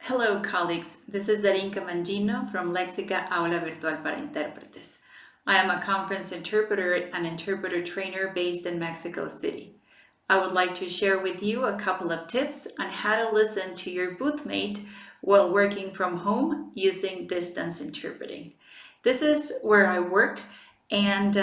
Hello colleagues, this is Darinka Mangino from Lexica Aula Virtual para Intérpretes. I am a conference interpreter and interpreter trainer based in Mexico City. I would like to share with you a couple of tips on how to listen to your boothmate while working from home using distance interpreting. This is where I work, and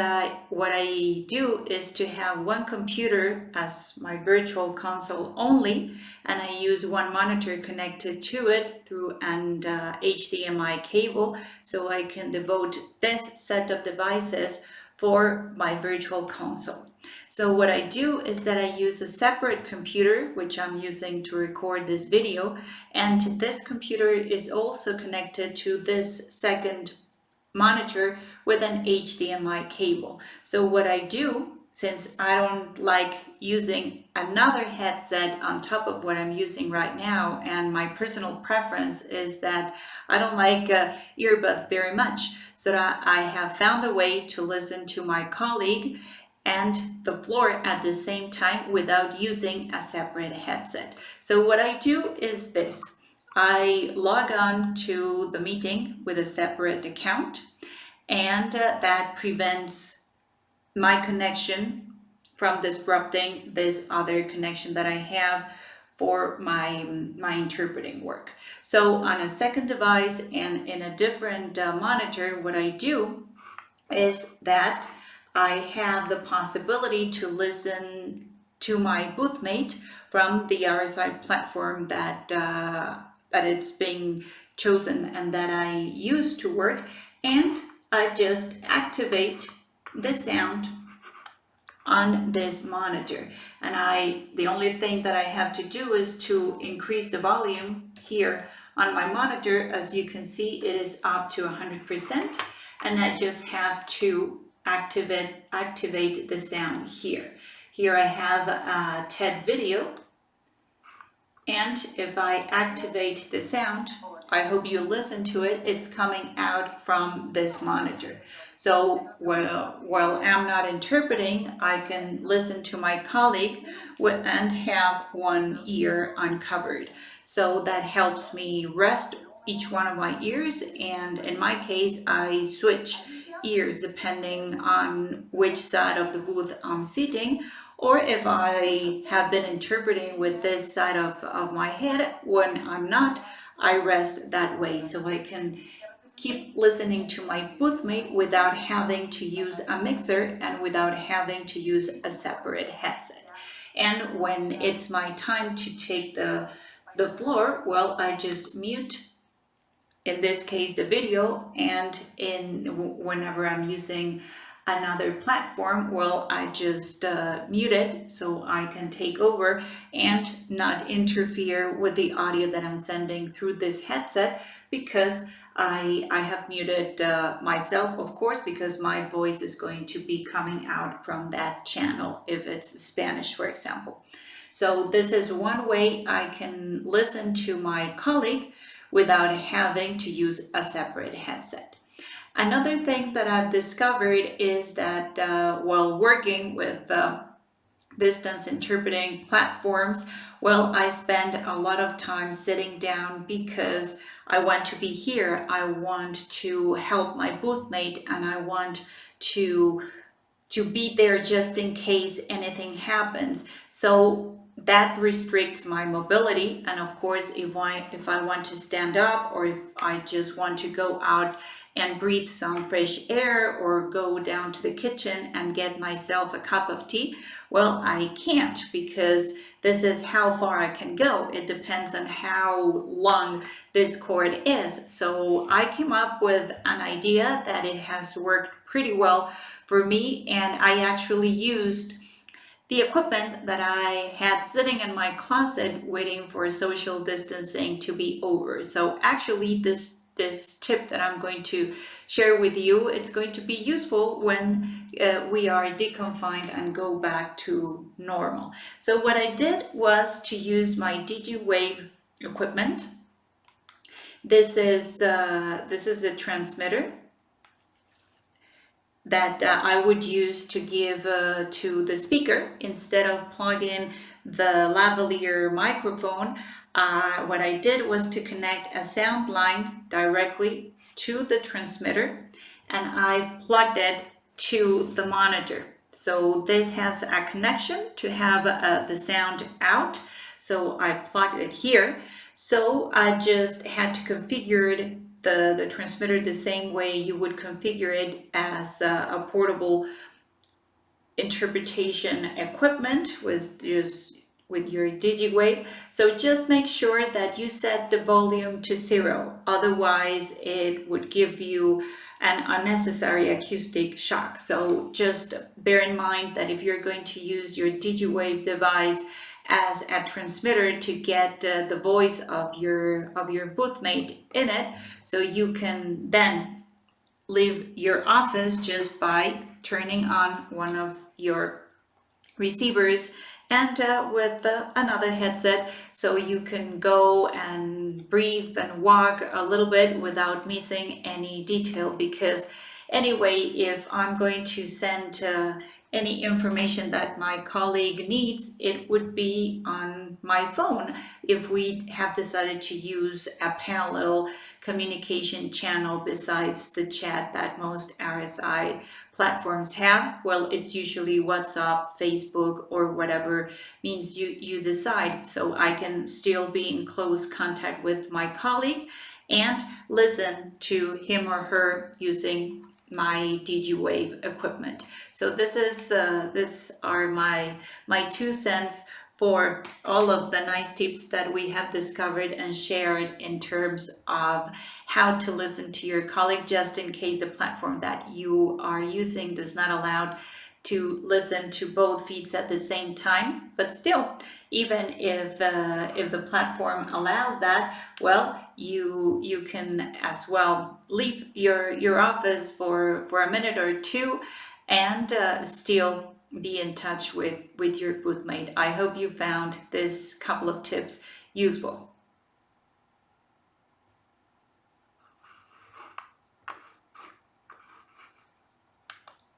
what I do is to have one computer as my virtual console only, and I use one monitor connected to it through an HDMI cable, so I can devote this set of devices for my virtual console. So what I do is that I use a separate computer, which I'm using to record this video, and this computer is also connected to this second monitor with an HDMI cable. So what I do, since I don't like using another headset on top of what I'm using right now, and my personal preference is that I don't like earbuds very much, so that I have found a way to listen to my colleague and the floor at the same time without using a separate headset. So what I do is this. I log on to the meeting with a separate account, and that prevents my connection from disrupting this other connection that I have for my interpreting work. So on a second device and in a different monitor, what I do is that I have the possibility to listen to my boothmate from the RSI platform that it's being chosen and that I use to work, and I just activate the sound on this monitor, and the only thing that I have to do is to increase the volume here on my monitor. As you can see, it is up to 100%, and I just have to activate the sound here. Here I have a TED video, and if I activate the sound, I hope you listen to it, it's coming out from this monitor. So while I'm not interpreting, I can listen to my colleague and have one ear uncovered. So that helps me rest each one of my ears, and in my case, I switch ears depending on which side of the booth I'm sitting, or if I have been interpreting with this side of my head. When I'm not, I rest that way, so I can keep listening to my boothmate without having to use a mixer and without having to use a separate headset. And when it's my time to take the floor, well, I just mute, in this case the video, and whenever I'm using another platform, well, I just mute it so I can take over and not interfere with the audio that I'm sending through this headset, because I have muted myself, of course, because my voice is going to be coming out from that channel if it's Spanish, for example. So this is one way I can listen to my colleague without having to use a separate headset. Another thing that I've discovered is that while working with distance interpreting platforms, well, I spend a lot of time sitting down because I want to be here. I want to help my boothmate, and I want to be there just in case anything happens. So that restricts my mobility, and of course, if I want to stand up, or if I just want to go out and breathe some fresh air, or go down to the kitchen and get myself a cup of tea, well, I can't, because this is how far I can go. It depends on how long this cord is. So I came up with an idea that it has worked pretty well for me, and I actually used the equipment that I had sitting in my closet waiting for social distancing to be over. So actually this tip that I'm going to share with you, it's going to be useful when we are deconfined and go back to normal. So what I did was to use my DigiWave equipment. This is a transmitter that I would use to give to the speaker. Instead of plugging the lavalier microphone, what I did was to connect a sound line directly to the transmitter, and I plugged it to the monitor. So this has a connection to have the sound out. So I plugged it here. So I just had to configure the transmitter the same way you would configure it as a portable interpretation equipment with your DigiWave. So just make sure that you set the volume to 0. Otherwise, it would give you an unnecessary acoustic shock. So just bear in mind that if you're going to use your DigiWave device as a transmitter to get the voice of your boothmate in it, so you can then leave your office just by turning on one of your receivers and with another headset, so you can go and breathe and walk a little bit without missing any detail. Because anyway, if I'm going to send any information that my colleague needs, it would be on my phone. If we have decided to use a parallel communication channel besides the chat that most RSI platforms have, well, it's usually WhatsApp, Facebook, or whatever means you decide. So I can still be in close contact with my colleague and listen to him or her using my DigiWave equipment. So this are my 2 cents for all of the nice tips that we have discovered and shared in terms of how to listen to your colleague, just in case the platform that you are using does not allow to listen to both feeds at the same time. But still, even if the platform allows that, well, you can as well leave your office for a minute or two and still be in touch with your boothmate. I hope you found this couple of tips useful.